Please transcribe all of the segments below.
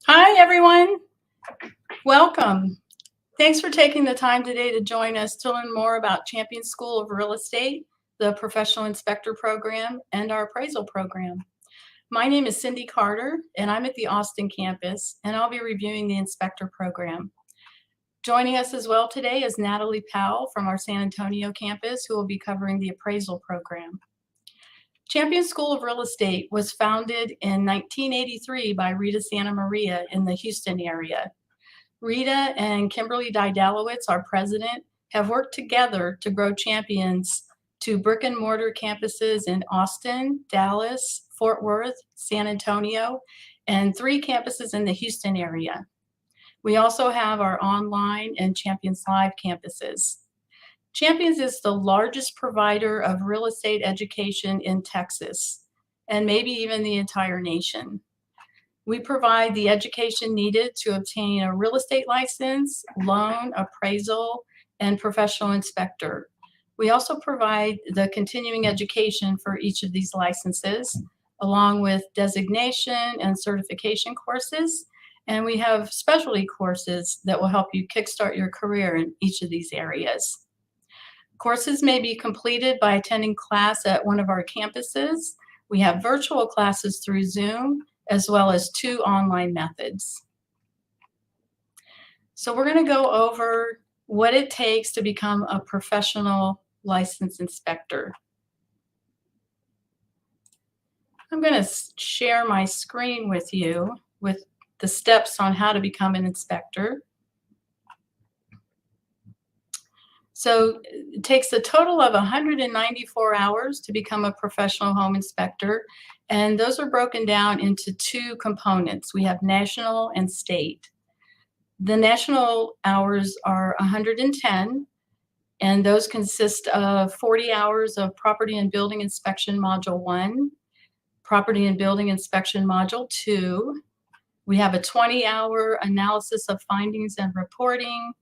Hi, everyone. Welcome. Thanks for taking the time today to join us to learn more about Champion School of Real Estate, the Professional Inspector Program, and our Appraisal Program. My name is Cindy Carter, and I'm at the Austin campus, and I'll be reviewing the Inspector Program. Joining us as well today is Natalie Powell from our San Antonio campus, who will be covering the Appraisal Program. Champion School of Real Estate was founded in 1983 by Rita Santa Maria in the Houston area. Rita and Kimberly Didalowitz, our president, have worked together to grow Champions to brick and mortar campuses in Austin, Dallas, Fort Worth, San Antonio, and 3 campuses in the Houston area. We also have our online and Champions Live campuses. Champions is the largest provider of real estate education in Texas, and maybe even the entire nation. We provide the education needed to obtain a real estate license, loan, appraisal, and professional inspector. We also provide the continuing education for each of these licenses, along with designation and certification courses, and we have specialty courses that will help you kickstart your career in each of these areas. Courses may be completed by attending class at one of our campuses. We have virtual classes through Zoom, as well as 2 online methods. So we're going to go over what it takes to become a professional licensed inspector. I'm going to share my screen with you with the steps on how to become an inspector. So it takes a total of 194 hours to become a professional home inspector, and those are broken down into 2 components. We have national and state. The national hours are 110, and those consist of 40 hours of Property and Building Inspection Module 1, Property and Building Inspection Module 2. We have a 20-hour analysis of findings and reporting,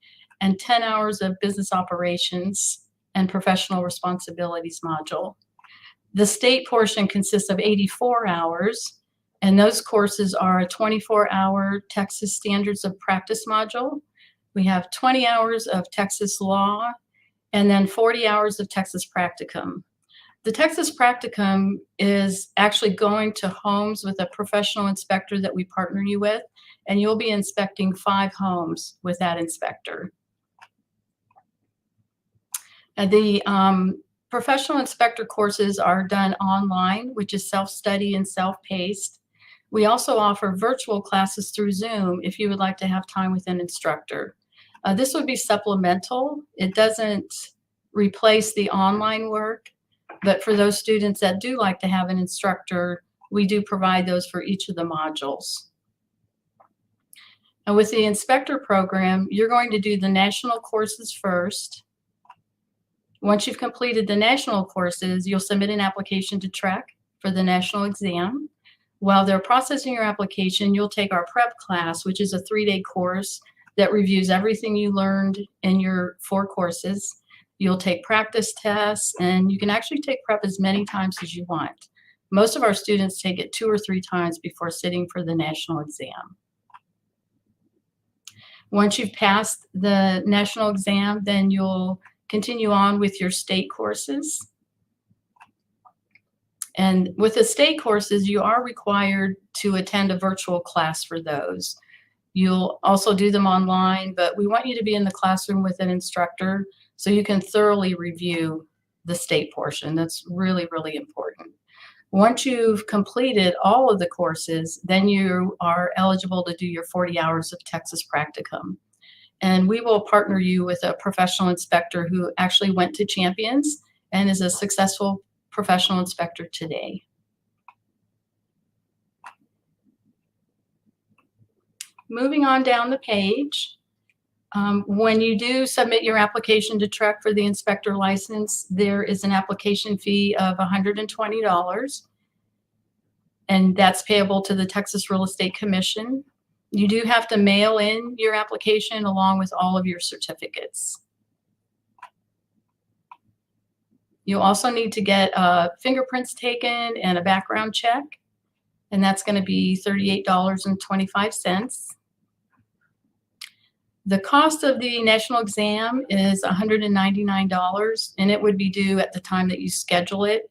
and 10 hours of business operations and professional responsibilities module. The state portion consists of 84 hours, and those courses are a 24-hour Texas Standards of Practice module. We have 20 hours of Texas law, and then 40 hours of Texas practicum. The Texas practicum is actually going to homes with a professional inspector that we partner you with, and you'll be inspecting 5 homes with that inspector. The professional inspector courses are done online, which is self-study and self-paced. We also offer virtual classes through Zoom if you would like to have time with an instructor. This would be supplemental. It doesn't replace the online work, but for those students that do like to have an instructor, we do provide those for each of the modules. And with the inspector program, you're going to do the national courses first. Once you've completed the national courses, you'll submit an application to TREC for the national exam. While they're processing your application, you'll take our prep class, which is a 3-day course that reviews everything you learned in your 4 courses. You'll take practice tests, and you can actually take prep as many times as you want. Most of our students take it 2 or 3 times before sitting for the national exam. Once you've passed the national exam, then you'll continue on with your state courses. And with the state courses, you are required to attend a virtual class for those. You'll also do them online, but we want you to be in the classroom with an instructor so you can thoroughly review the state portion. That's really, really important. Once you've completed all of the courses, then you are eligible to do your 40 hours of Texas practicum. And we will partner you with a professional inspector who actually went to Champions and is a successful professional inspector today. Moving on down the page, when you do submit your application to TREC for the inspector license, there is an application fee of $120, and that's payable to the Texas Real Estate Commission. You do have to mail in your application along with all of your certificates. You also need to get fingerprints taken and a background check, and that's going to be $38.25. The cost of the national exam is $199, and it would be due at the time that you schedule it.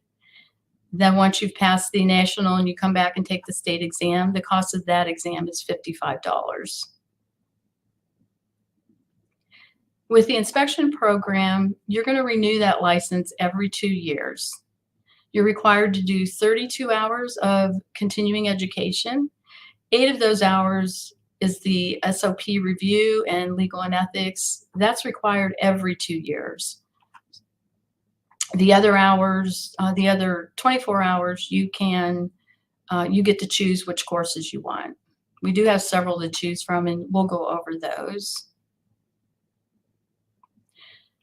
Then once you've passed the national and you come back and take the state exam, the cost of that exam is $55. With the inspection program, you're going to renew that license every 2 years. You're required to do 32 hours of continuing education. 8 of those hours is the SOP review and legal and ethics. That's required every 2 years. The other hours, the other 24 hours, you get to choose which courses you want. We do have several to choose from, and we'll go over those.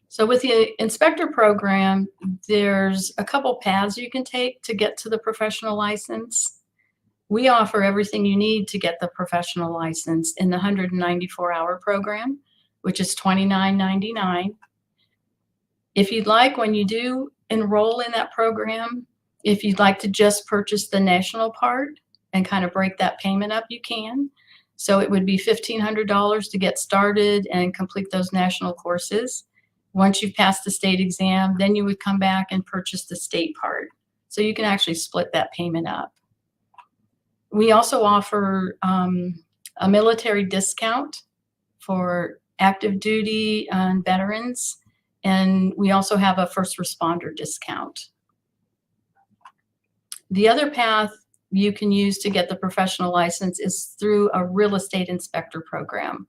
So with the inspector program, there's a couple paths you can take to get to the professional license. We offer everything you need to get the professional license in the 194-hour program, which is $29.99. If you'd like, when you do enroll in that program, if you'd like to just purchase the national part and kind of break that payment up, you can. So it would be $1,500 to get started and complete those national courses. Once you've passed the state exam, then you would come back and purchase the state part. So you can actually split that payment up. We also offer a military discount for active duty and veterans, and we also have a first responder discount. The other path you can use to get the professional license is through a real estate inspector program.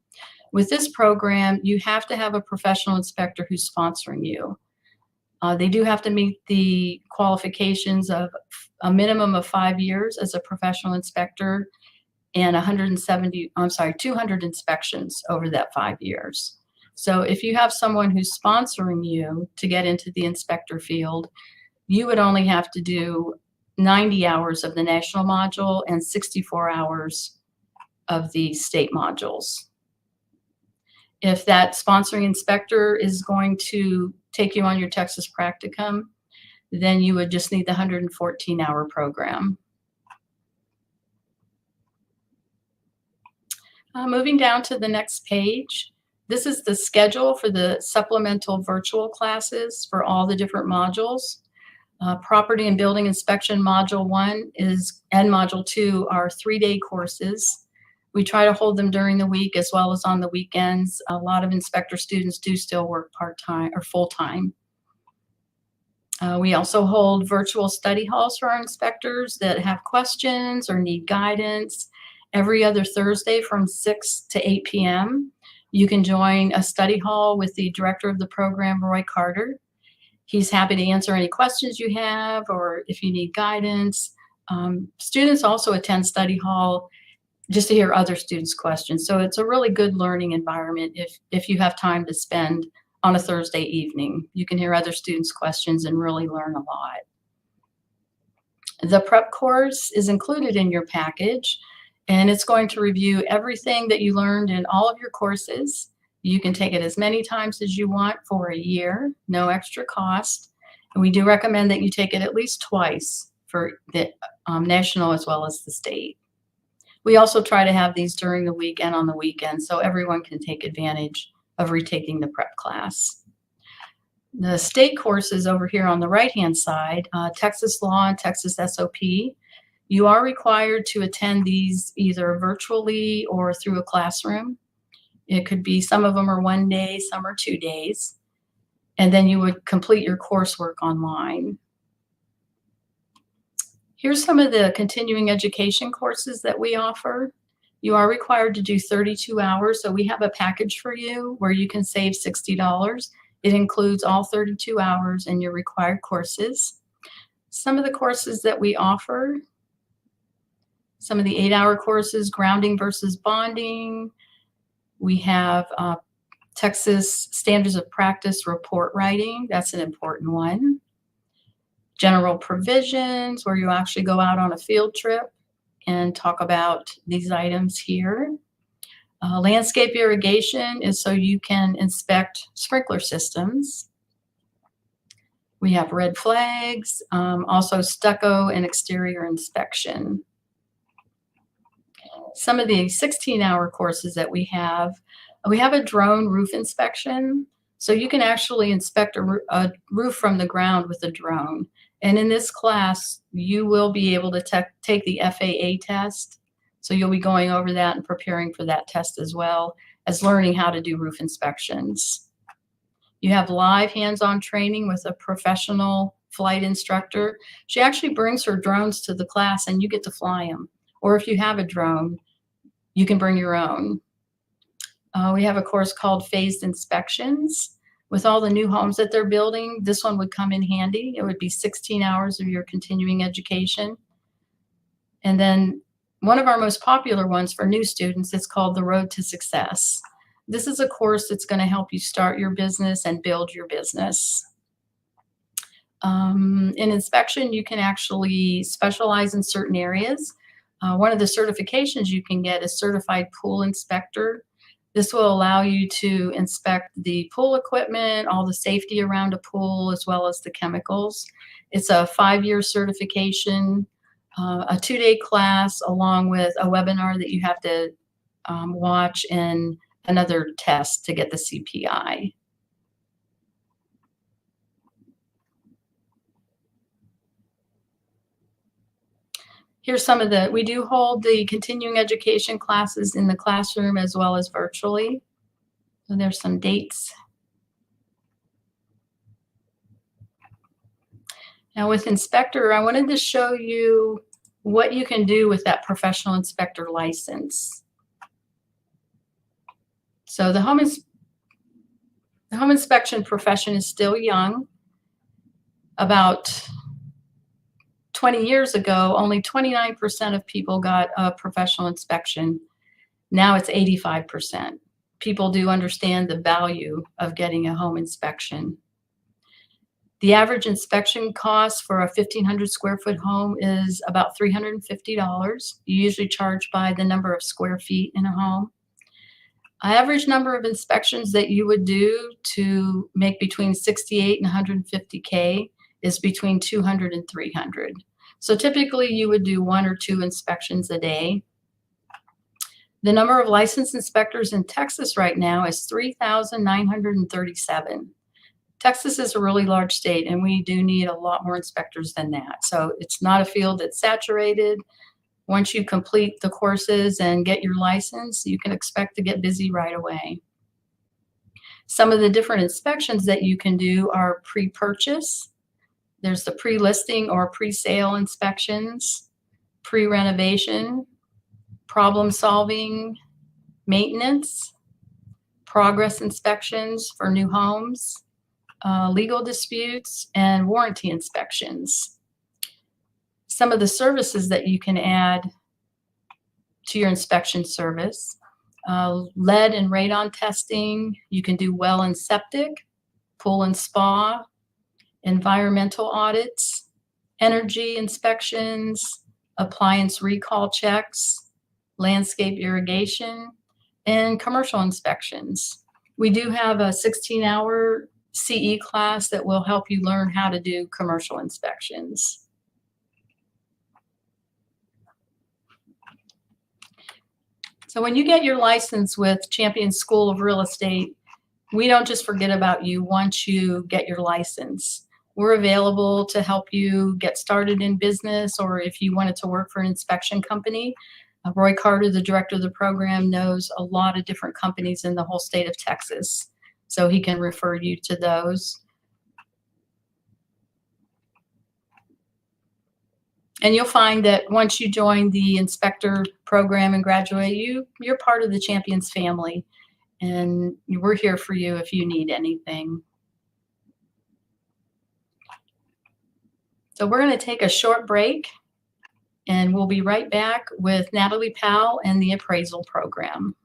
With this program, you have to have a professional inspector who's sponsoring you. They do have to meet the qualifications of a minimum of 5 years as a professional inspector and 200 inspections over that 5 years. So if you have someone who's sponsoring you to get into the inspector field, you would only have to do 90 hours of the national module and 64 hours of the state modules. If that sponsoring inspector is going to take you on your Texas practicum, then you would just need the 114-hour program. Moving down to the next page, this is the schedule for the supplemental virtual classes for all the different modules. Property and Building Inspection Module 1 and Module 2 are 3-day courses. We try to hold them during the week as well as on the weekends. A lot of inspector students do still work part-time or full-time. We also hold virtual study halls for our inspectors that have questions or need guidance. Every other Thursday from 6 to 8 p.m., you can join a study hall with the director of the program, Roy Carter. He's happy to answer any questions you have or if you need guidance. Students also attend study hall just to hear other students' questions. So it's a really good learning environment if you have time to spend on a Thursday evening. You can hear other students' questions and really learn a lot. The prep course is included in your package, and it's going to review everything that you learned in all of your courses. You can take it as many times as you want for a year, no extra cost. And we do recommend that you take it at least twice for the national as well as the state. We also try to have these during the week and on the weekend so everyone can take advantage of retaking the prep class. The state courses over here on the right-hand side, Texas Law and Texas SOP, you are required to attend these either virtually or through a classroom. It could be, some of them are 1 day, some are 2 days. and then you would complete your coursework online. Here's some of the continuing education courses that we offer. You are required to do 32 hours, so we have a package for you where you can save $60. It includes all 32 hours and your required courses. Some of the courses that we offer, some of the 8-hour courses, grounding versus bonding. We have Texas Standards of Practice report writing. That's an important one. General provisions, where you actually go out on a field trip and talk about these items here. Landscape irrigation is so you can inspect sprinkler systems. We have red flags, also stucco and exterior inspection. Some of the 16-hour courses that we have a drone roof inspection. So you can actually inspect a roof from the ground with a drone. And in this class, you will be able to take the FAA test. So you'll be going over that and preparing for that test as well as learning how to do roof inspections. You have live hands-on training with a professional flight instructor. She actually brings her drones to the class and you get to fly them. Or if you have a drone, you can bring your own. We have a course called Phased Inspections. With all the new homes that they're building, this one would come in handy. It would be 16 hours of your continuing education. And then one of our most popular ones for new students is called The Road to Success. This is a course that's going to help you start your business and build your business. In inspection, you can actually specialize in certain areas. One of the certifications you can get is Certified Pool Inspector. This will allow you to inspect the pool equipment, all the safety around a pool, as well as the chemicals. It's a 5-year certification, a 2-day class, along with a webinar that you have to watch and another test to get the CPI. Here's some of we do hold the continuing education classes in the classroom as well as virtually. So there's some dates. Now with inspector, I wanted to show you what you can do with that professional inspector license. So the home inspection profession is still young. About 20 years ago, only 29% of people got a professional inspection. Now it's 85%. People do understand the value of getting a home inspection. The average inspection cost for a 1,500 square foot home is about $350. You usually charge by the number of square feet in a home. Average number of inspections that you would do to make between 68 and 150K is between 200 and 300. So typically you would do 1 or 2 inspections a day. The number of licensed inspectors in Texas right now is 3,937. Texas is a really large state and we do need a lot more inspectors than that. So it's not a field that's saturated. Once you complete the courses and get your license, you can expect to get busy right away. Some of the different inspections that you can do are pre-purchase. There's the pre-listing or pre-sale inspections, pre-renovation, problem-solving, maintenance, progress inspections for new homes, legal disputes, and warranty inspections. Some of the services that you can add to your inspection service, lead and radon testing. You can do well and septic, pool and spa, environmental audits, energy inspections, appliance recall checks, landscape irrigation, and commercial inspections. We do have a 16-hour CE class that will help you learn how to do commercial inspections. So when you get your license with Champion School of Real Estate, we don't just forget about you once you get your license. We're available to help you get started in business, or if you wanted to work for an inspection company. Roy Carter, the director of the program, knows a lot of different companies in the whole state of Texas, so he can refer you to those. And you'll find that once you join the inspector program and graduate, you're part of the Champions family. And we're here for you if you need anything. So we're going to take a short break, and we'll be right back with Natalie Powell and the appraisal program.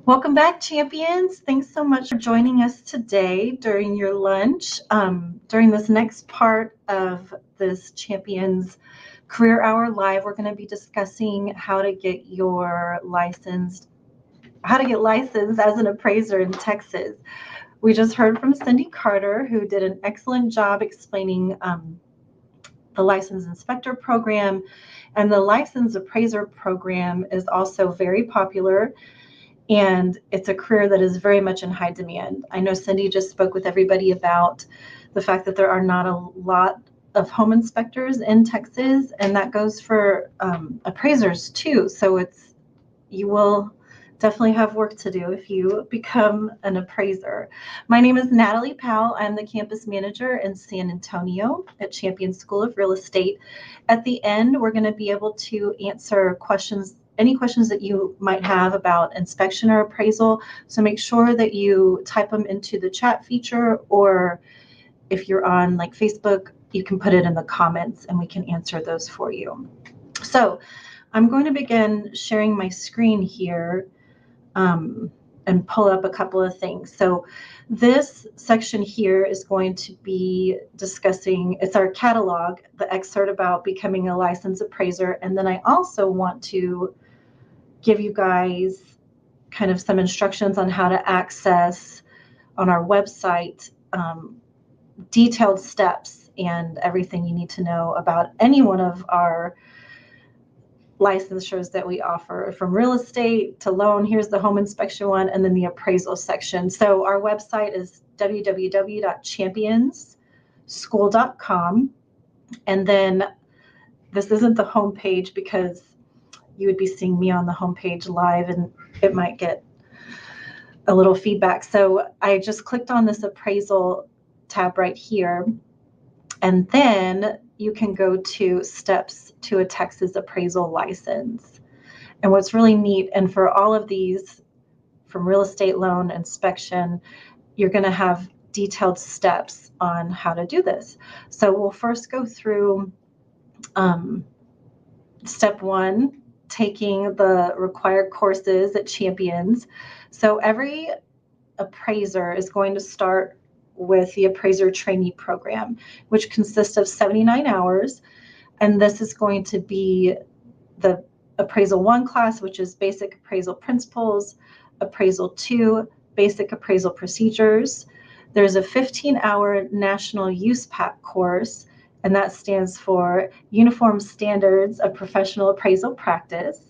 Welcome back, champions. Thanks so much for joining us today during your lunch. During this next part of this Champions Career Hour Live, we're going to be discussing how to get licensed as an appraiser in Texas. We just heard from Cindy Carter, who did an excellent job explaining the Licensed Inspector program, and the Licensed Appraiser program is also very popular. And it's a career that is very much in high demand. I know Cindy just spoke with everybody about the fact that there are not a lot of home inspectors in Texas, and that goes for appraisers too. So you will definitely have work to do if you become an appraiser. My name is Natalie Powell. I'm the campus manager in San Antonio at Champions School of Real Estate. At the end, we're going to be able to answer any questions that you might have about inspection or appraisal. So make sure that you type them into the chat feature, or if you're on like Facebook, you can put it in the comments and we can answer those for you. So I'm going to begin sharing my screen here and pull up a couple of things. So this section here is going to be discussing, it's our catalog, the excerpt about becoming a licensed appraiser. And then I also want to give you guys kind of some instructions on how to access on our website detailed steps and everything you need to know about any one of our licensures that we offer, from real estate to loan. Here's the home inspection one, and then the appraisal section. So our website is www.championsschool.com. And then this isn't the home page because you would be seeing me on the homepage live and it might get a little feedback. So I just clicked on this appraisal tab right here, and then you can go to steps to a Texas appraisal license. And what's really neat, and for all of these, from real estate, loan, inspection, you're going to have detailed steps on how to do this. So we'll first go through step one, taking the required courses at Champions. So every appraiser is going to start with the appraiser trainee program, which consists of 79 hours. And this is going to be the appraisal 1 class, which is basic appraisal principles, appraisal 2, basic appraisal procedures. There's a 15-hour national USPAP course, and that stands for Uniform Standards of Professional Appraisal Practice.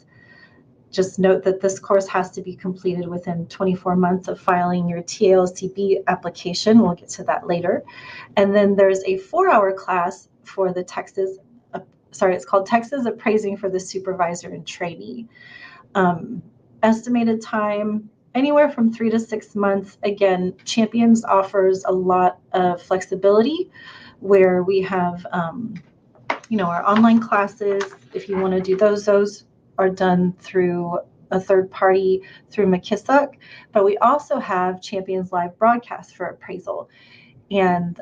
Just note that this course has to be completed within 24 months of filing your TALCB application. We'll get to that later. And then there's a 4-hour class for the it's called Texas Appraising for the Supervisor and Trainee. Estimated time, anywhere from 3 to 6 months. Again, Champions offers a lot of flexibility where we have, our online classes. If you want to do those are done through a third party through McKissick, but we also have Champions live broadcast for appraisal. and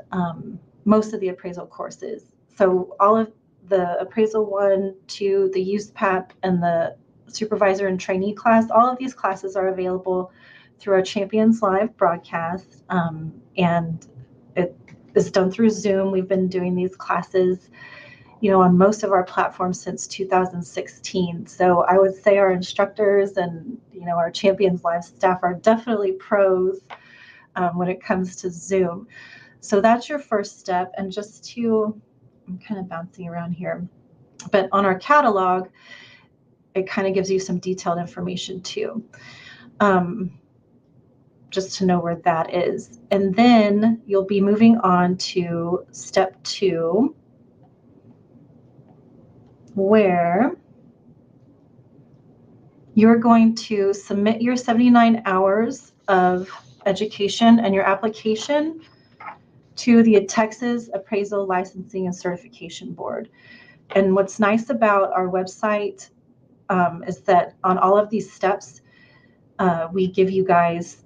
most of the appraisal courses. So all of the Appraisal 1, 2, the USPAP, and the Supervisor and Trainee class, all of these classes are available through our Champions Live broadcast, and it is done through Zoom. We've been doing these classes, on most of our platforms since 2016. So I would say our instructors and, our Champions Live staff are definitely pros when it comes to Zoom. So that's your first step. And I'm kind of bouncing around here, but on our catalog, it kind of gives you some detailed information too, just to know where that is. And then you'll be moving on to step 2, where you're going to submit your 79 hours of education and your application to the Texas Appraisal Licensing and Certification Board. And what's nice about our website is that on all of these steps, we give you guys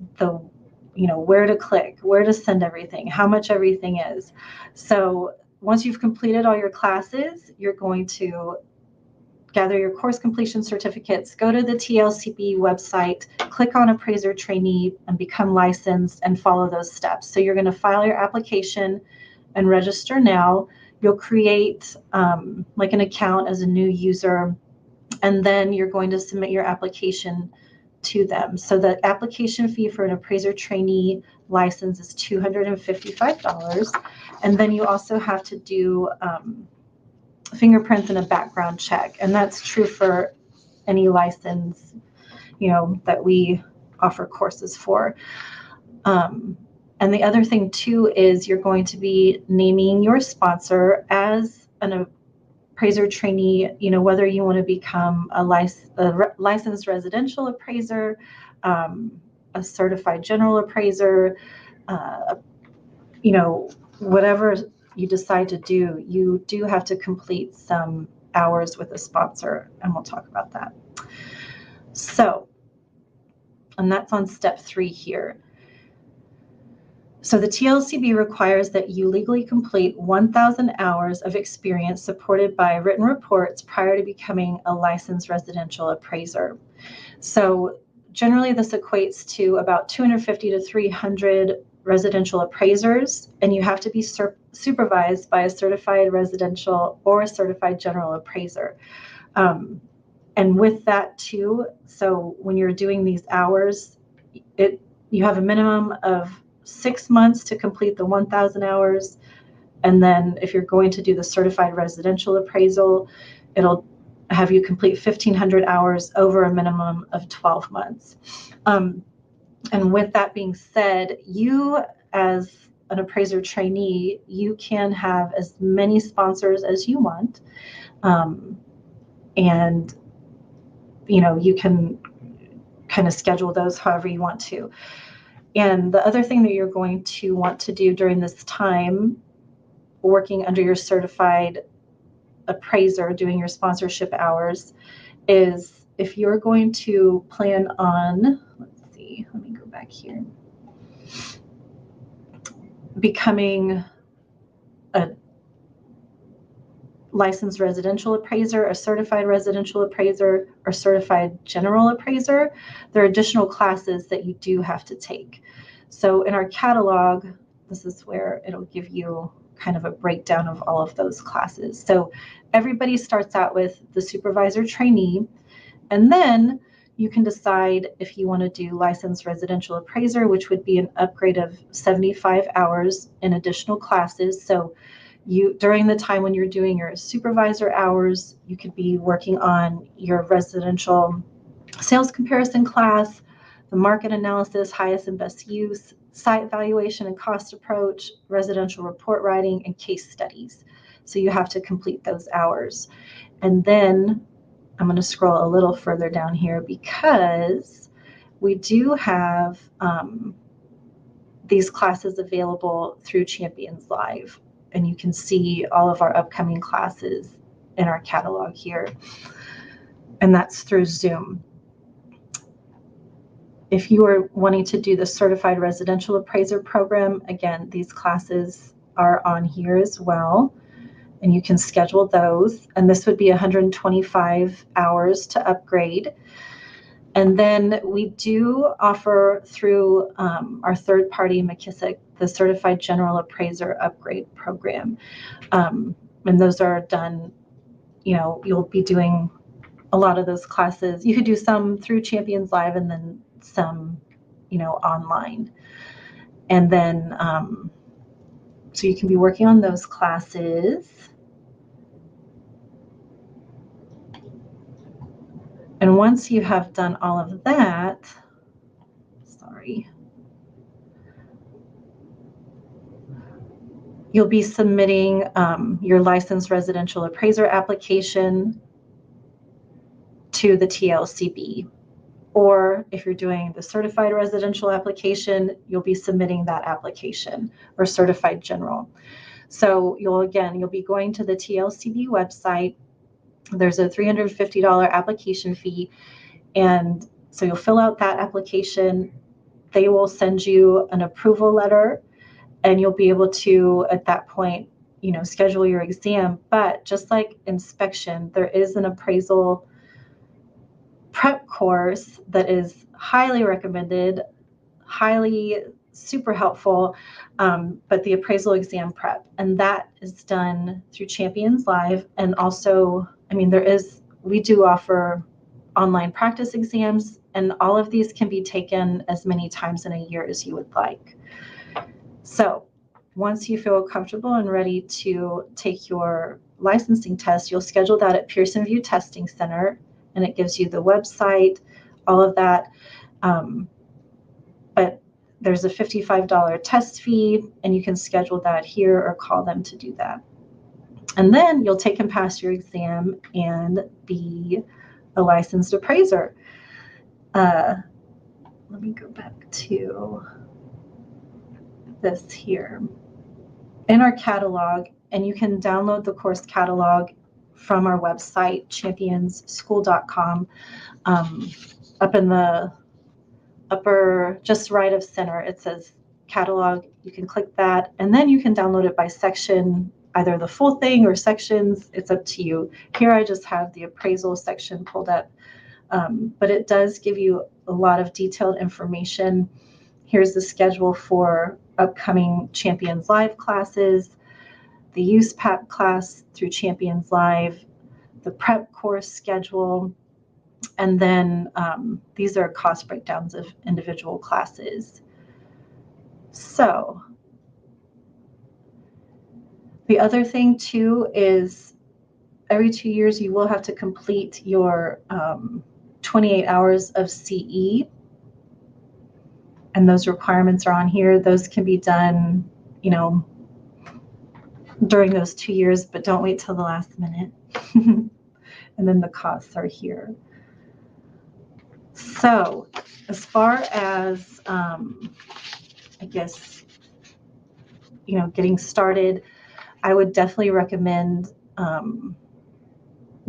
where to click, where to send everything, how much everything is. So once you've completed all your classes, you're going to gather your course completion certificates, go to the TLCB website, click on Appraiser Trainee, and become licensed, and follow those steps. So you're going to file your application and register now. You'll create like an account as a new user, and then you're going to submit your application to them. So the application fee for an Appraiser Trainee license is $255. And then you also have to do fingerprints and a background check. And that's true for any license, that we offer courses for. And the other thing too is you're going to be naming your sponsor as an appraiser trainee, whether you want to become a licensed residential appraiser, a certified general appraiser, whatever you decide to do, you do have to complete some hours with a sponsor, and we'll talk about that. So, and that's on step 3 here. So the TLCB requires that you legally complete 1,000 hours of experience supported by written reports prior to becoming a licensed residential appraiser. So generally this equates to about 250 to 300 residential appraisers, and you have to be supervised by a certified residential or a certified general appraiser. And with that too, so when you're doing these hours, you have a minimum of 6 months to complete the 1,000 hours. And then if you're going to do the certified residential appraisal, it'll have you complete 1,500 hours over a minimum of 12 months. And with that being said, you as an appraiser trainee, you can have as many sponsors as you want. And, you can kind of schedule those however you want to. And the other thing that you're going to want to do during this time, working under your certified appraiser, doing your sponsorship hours, is if you're going to plan on, let me go back here, becoming a licensed residential appraiser, a certified residential appraiser, or certified general appraiser, there are additional classes that you do have to take. So in our catalog, this is where it'll give you kind of a breakdown of all of those classes. So everybody starts out with the supervisor trainee, and then you can decide if you want to do licensed residential appraiser, which would be an upgrade of 75 hours in additional classes. So during the time when you're doing your supervisor hours, you could be working on your residential sales comparison class, the market analysis, highest and best use, site valuation and cost approach, residential report writing, and case studies. So you have to complete those hours. And then I'm going to scroll a little further down here because we do have these classes available through Champions Live. And you can see all of our upcoming classes in our catalog here. And that's through Zoom. If you are wanting to do the Certified Residential Appraiser program, again, these classes are on here as well, and you can schedule those. And this would be 125 hours to upgrade. And then we do offer through our third party, McKissick, the Certified General Appraiser Upgrade Program. And those are done, you'll be doing a lot of those classes. You could do some through Champions Live and then some, online. And then, so you can be working on those classes. And once you have done all of that, you'll be submitting your licensed residential appraiser application to the TLCB. Or if you're doing the certified residential application, you'll be submitting that application, or certified general. So you'll be going to the TLCB website. There's a $350 application fee. And so you'll fill out that application. They will send you an approval letter, and you'll be able to, at that point, schedule your exam. But just like inspection, there is an appraisal prep course that is highly recommended, super helpful, but the appraisal exam prep, and that is done through Champions Live. And also, we do offer online practice exams, and all of these can be taken as many times in a year as you would like. So once you feel comfortable and ready to take your licensing test, you'll schedule that at Pearson VUE Testing Center, and it gives you the website, all of that. But there's a $55 test fee, and you can schedule that here or call them to do that. And then you'll take and pass your exam and be a licensed appraiser. Let me go back to this here. In our catalog, and you can download the course catalog from our website, championschool.com. Up in the upper, just right of center, it says catalog. You can click that, and then you can download it by section, either the full thing or sections. It's up to you. Here I just have the appraisal section pulled up, but it does give you a lot of detailed information. Here's the schedule for upcoming Champions Live classes, the USPAP class through Champions Live, the prep course schedule, and then these are cost breakdowns of individual classes. So the other thing too is every 2 years you will have to complete your 28 hours of CE, and those requirements are on here. Those can be done, during those 2 years, but don't wait till the last minute. And then the costs are here. So as far as, getting started, I would definitely recommend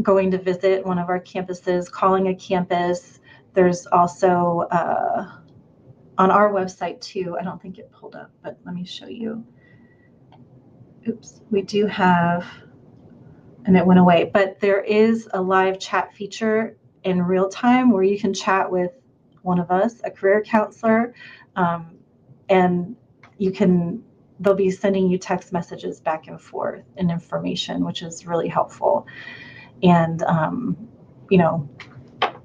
going to visit one of our campuses, calling a campus. There's also on our website too, I don't think it pulled up, but let me show you. Oops, we do have, and it went away, but there is a live chat feature in real time where you can chat with one of us, a career counselor, and they'll be sending you text messages back and forth and information, which is really helpful. And,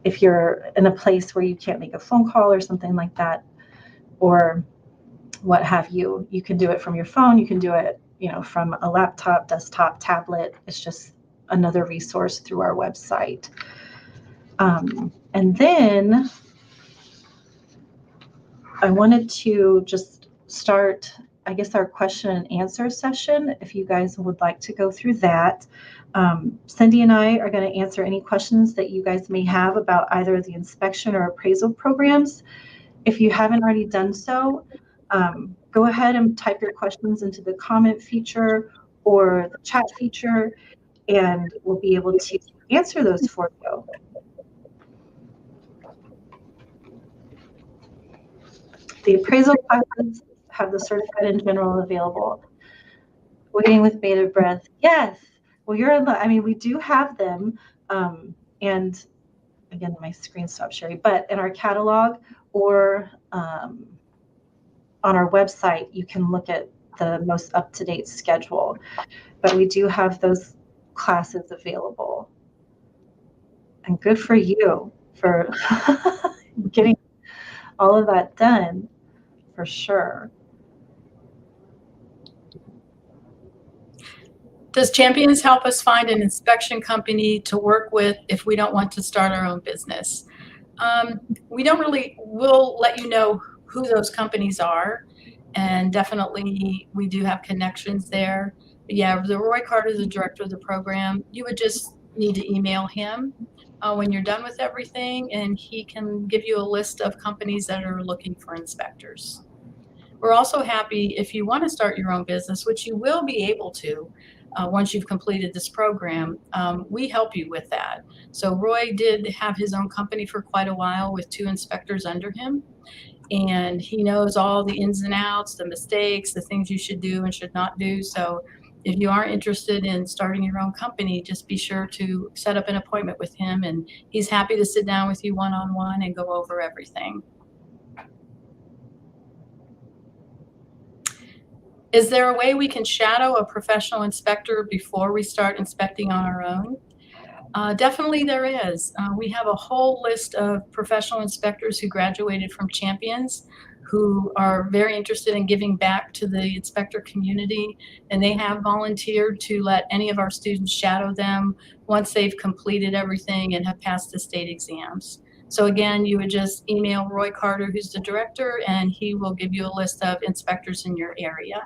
if you're in a place where you can't make a phone call or something like that, or what have you, you can do it from your phone. You can do it, from a laptop, desktop, tablet. It's just another resource through our website. And then I wanted to just start, our question and answer session, if you guys would like to go through that. Cindy and I are going to answer any questions that you guys may have about either the inspection or appraisal programs. If you haven't already done so, go ahead and type your questions into the comment feature or the chat feature, and we'll be able to answer those for you. The appraisal classes have the certified and general available. Waiting with bated breath. Yes. Well, you're in the, I mean, we do have them. And again, my screen stopped sharing, but in our catalog or on our website, you can look at the most up-to-date schedule. But we do have those classes available. And good for you for getting all of that done, for sure. Does Champions help us find an inspection company to work with if we don't want to start our own business? We don't really, we'll let you know who those companies are. And definitely we do have connections there. But yeah, the Roy Carter is the director of the program. You would just need to email him when you're done with everything, and he can give you a list of companies that are looking for inspectors. We're also happy if you want to start your own business, which you will be able to once you've completed this program. We help you with that. So Roy did have his own company for quite a while with 2 inspectors under him. And he knows all the ins and outs, the mistakes, the things you should do and should not do. So if you are interested in starting your own company, just be sure to set up an appointment with him, and he's happy to sit down with you one-on-one and go over everything. Is there a way we can shadow a professional inspector before we start inspecting on our own? Definitely there is. We have a whole list of professional inspectors who graduated from Champions who are very interested in giving back to the inspector community, and they have volunteered to let any of our students shadow them once they've completed everything and have passed the state exams. So again, you would just email Roy Carter, who's the director, and he will give you a list of inspectors in your area.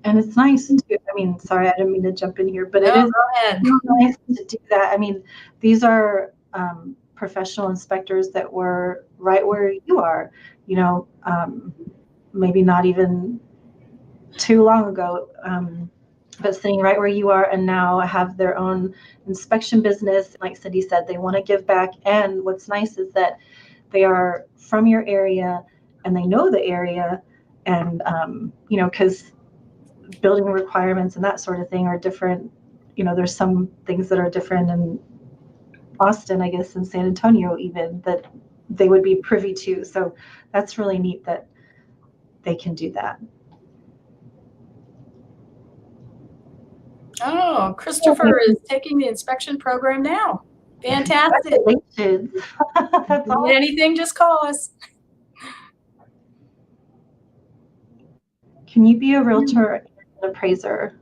And it's nice to, I mean, sorry, I didn't mean to jump in here, but it is go ahead. nice to do that. I mean, these are professional inspectors that were right where you are, you know, maybe not even too long ago, but sitting right where you are and now have their own inspection business. Like Cindy said, they want to give back. And what's nice is that they are from your area and they know the area. And, you know, because building requirements and that sort of thing are different. You know, there's some things that are different in Austin, I guess, in San Antonio even, that they would be privy to. So that's really neat that they can do that. Oh, Christopher is taking the inspection program now. Fantastic. Congratulations. That's Need anything, just call us. Can you be a realtor and an appraiser?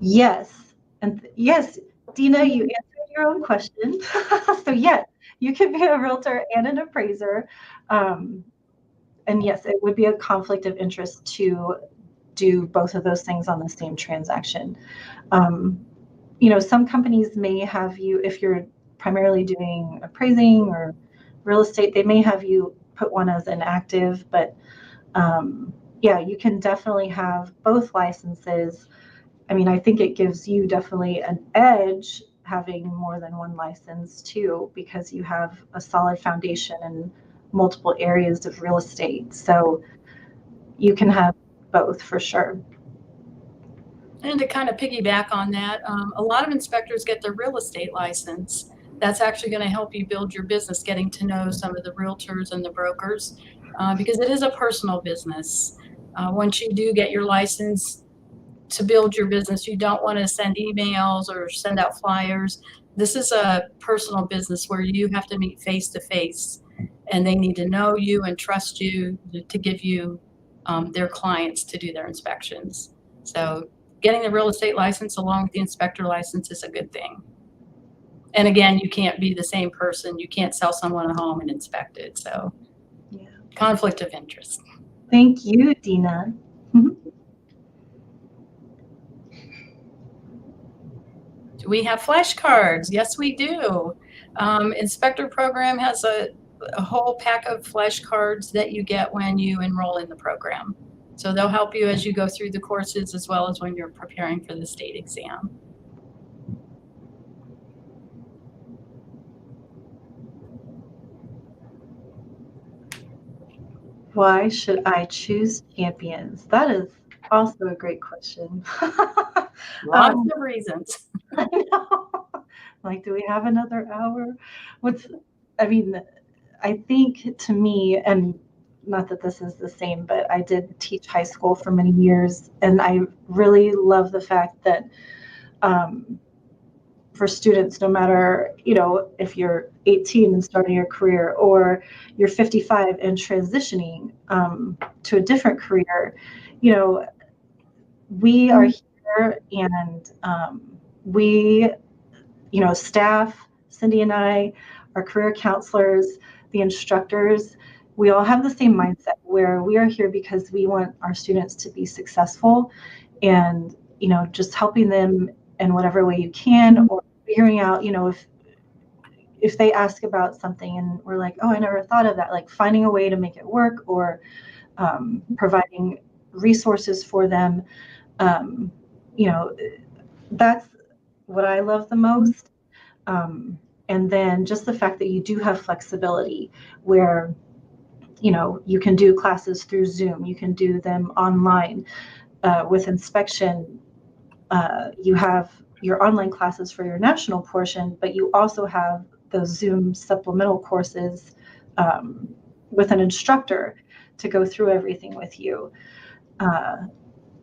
Yes. And yes, Dina, you answered your own question. So yes, you can be a realtor and an appraiser. And yes, it would be a conflict of interest to do both of those things on the same transaction. You know, some companies may have you, if you're primarily doing appraising or real estate, they may have you put one as an active, but yeah, you can definitely have both licenses. I mean, I think it gives you definitely an edge having more than one license too, because you have a solid foundation in multiple areas of real estate. So you can have both for sure. And to kind of piggyback on that, a lot of inspectors get their real estate license. That's actually going to help you build your business, getting to know some of the realtors and the brokers, because it is a personal business. Once you do get your license to build your business, you don't want to send emails or send out flyers. This is a personal business where you have to meet face to face, and they need to know you and trust you to give you their clients to do their inspections. So getting the real estate license along with the inspector license is a good thing. And again, you can't be the same person. You can't sell someone a home and inspect it. So Yeah. Conflict of interest. Thank you, Dina. Do we have flashcards? Yes, we do. Inspector program has a whole pack of flashcards that you get when you enroll in the program. So they'll help you as you go through the courses as well as when you're preparing for the state exam. Why should I choose champions? That is also a great question. Lots of reasons. I know. Like, do we have another hour? What's, I mean, I think to me, and not that this is the same, but I did teach high school for many years, and I really love the fact that um, for students, no matter, if you're 18 and starting your career or you're 55 and transitioning to a different career, you know, we are here and we, staff, Cindy and I, our career counselors, the instructors, we all have the same mindset where we are here because we want our students to be successful and, just helping them in whatever way you can, or figuring out, if they ask about something and we're like, oh, I never thought of that, like finding a way to make it work, or providing resources for them. Um, you know, that's what I love the most. And then just the fact that you do have flexibility where, you can do classes through Zoom, you can do them online. With inspection, you have your online classes for your national portion, but you also have those Zoom supplemental courses with an instructor to go through everything with you. Uh,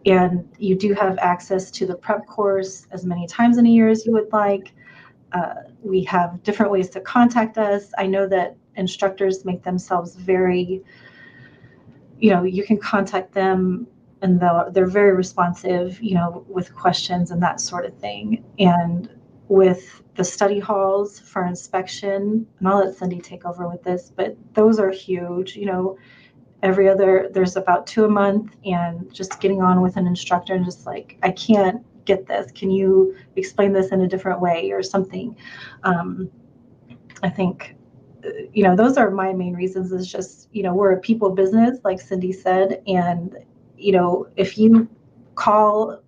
and you do have access to the prep course as many times in a year as you would like. We have different ways to contact us. I know that instructors make themselves very, you can contact them and they're very responsive, with questions and that sort of thing. And with the study halls for inspection, and I'll let Cindy take over with this, but those are huge. There's about 2 a month, and just getting on with an instructor and just like, I can't get this. Can you explain this in a different way or something? I think, those are my main reasons, is just, we're a people business, like Cindy said. And, if you call,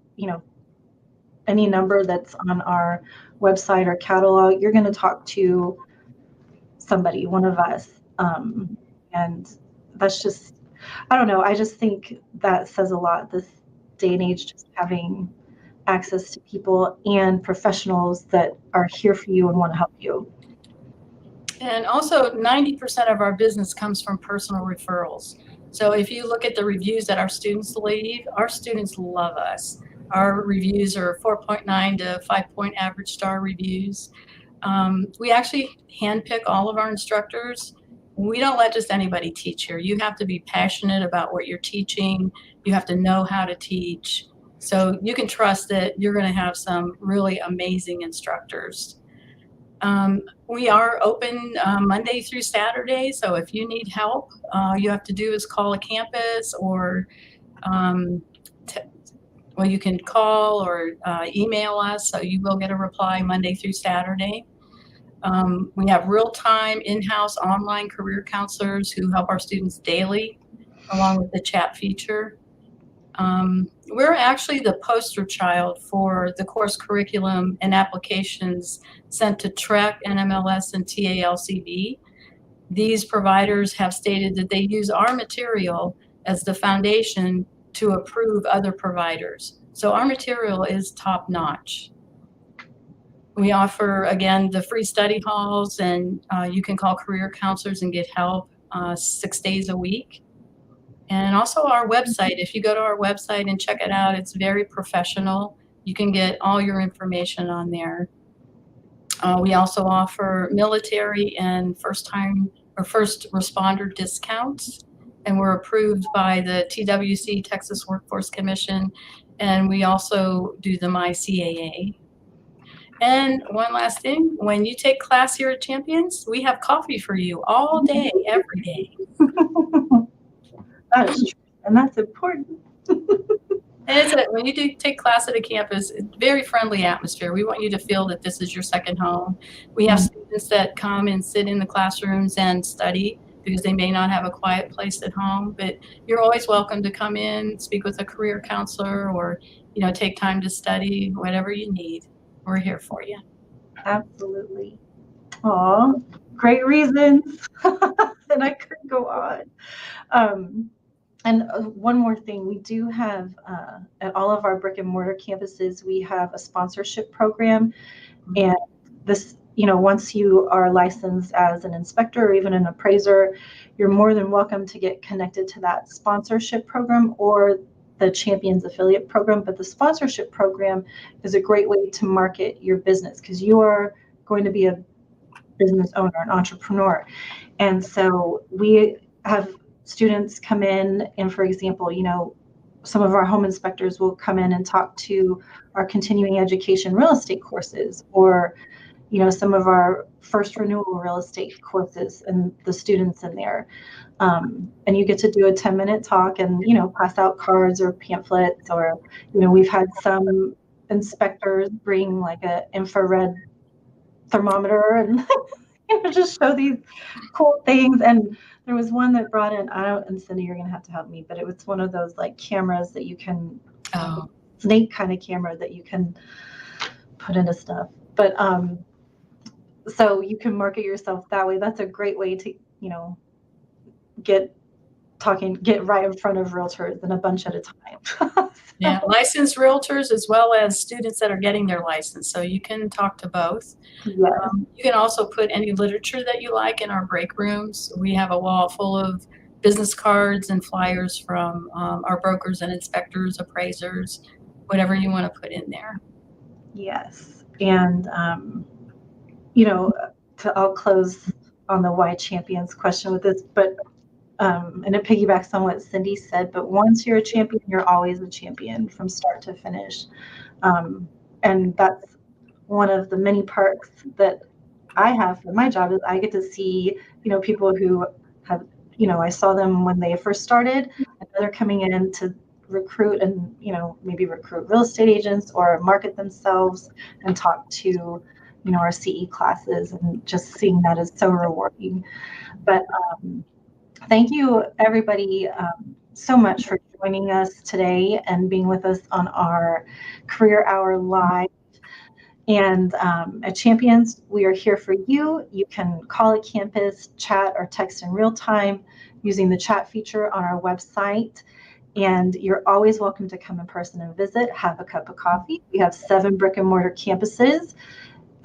any number that's on our website or catalog, you're going to talk to somebody, one of us. And that's just, I don't know. I just think that says a lot this day and age, just having access to people and professionals that are here for you and want to help you. And also 90% of our business comes from personal referrals. So if you look at the reviews that our students leave, our students love us. Our reviews are 4.9 to 5-point average star reviews. We actually handpick all of our instructors. We don't let just anybody teach here. You have to be passionate about what you're teaching. You have to know how to teach. So you can trust that you're going to have some really amazing instructors. We are open Monday through Saturday, so if you need help, all you have to do is call a campus, or you can call or email us, so you will get a reply Monday through Saturday. We have real-time in-house online career counselors who help our students daily, along with the chat feature. We're actually the poster child for the course curriculum and applications sent to TREC, NMLS, and TALCB. These providers have stated that they use our material as the foundation to approve other providers. So our material is top notch. We offer, again, the free study halls, and you can call career counselors and get help 6 days a week. And also our website, if you go to our website and check it out, it's very professional. You can get all your information on there. We also offer military and first responder discounts, and we're approved by the TWC, Texas Workforce Commission, and we also do the MyCAA. And one last thing, when you take class here at Champions, we have coffee for you all day, every day. That is true, and that's important. And when you do take class at a campus, it's a very friendly atmosphere. We want you to feel that this is your second home. We have students that come and sit in the classrooms and study because they may not have a quiet place at home, but you're always welcome to come in, speak with a career counselor, or take time to study, whatever you need. We're here for you. Absolutely. Aw, great reasons. And I could go on. And one more thing, we do have at all of our brick and mortar campuses, we have a sponsorship program. And this, once you are licensed as an inspector or even an appraiser, you're more than welcome to get connected to that sponsorship program or the Champions affiliate program. But the sponsorship program is a great way to market your business because you are going to be a business owner, an entrepreneur. And so we have students come in and, for example, some of our home inspectors will come in and talk to our continuing education real estate courses or, some of our first renewal real estate courses and the students in there. And you get to do a 10-minute talk and, pass out cards or pamphlets or, we've had some inspectors bring like a infrared thermometer and just show these cool things. And there was one that brought in, and Cindy, you're going to have to help me, but it was one of those like cameras that you can, snake kind of camera that you can put into stuff. But so you can market yourself that way. That's a great way to, get right in front of realtors and a bunch at a time. Yeah, licensed realtors as well as students that are getting their license. So you can talk to both. Yes. You can also put any literature that you like in our break rooms. We have a wall full of business cards and flyers from our brokers and inspectors, appraisers, whatever you want to put in there. Yes. And, I'll close on the why champions question with this, but and it piggybacks on what Cindy said, but once you're a champion, you're always a champion from start to finish. And that's one of the many perks that I have for my job is I get to see, people who have, I saw them when they first started, and they're coming in to recruit and, maybe recruit real estate agents or market themselves and talk to, our CE classes, and just seeing that is so rewarding. But thank you, everybody, so much for joining us today and being with us on our Career Hour Live. And at Champions, we are here for you. You can call a campus, chat, or text in real time using the chat feature on our website. And you're always welcome to come in person and visit, have a cup of coffee. We have 7 brick and mortar campuses,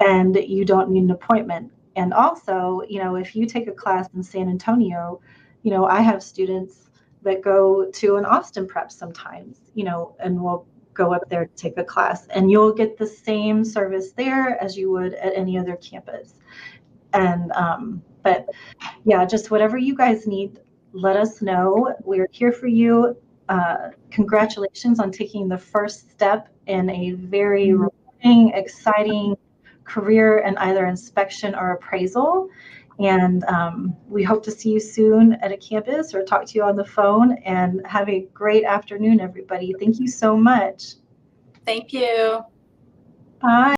and you don't need an appointment. And also, if you take a class in San Antonio, I have students that go to an Austin prep sometimes, and we'll go up there to take a class, and you'll get the same service there as you would at any other campus. And, but yeah, just whatever you guys need, let us know. We're here for you. Congratulations on taking the first step in a very rewarding, exciting career in either inspection or appraisal. And we hope to see you soon at a campus or talk to you on the phone. And have a great afternoon, everybody. Thank you so much. Thank you. Bye.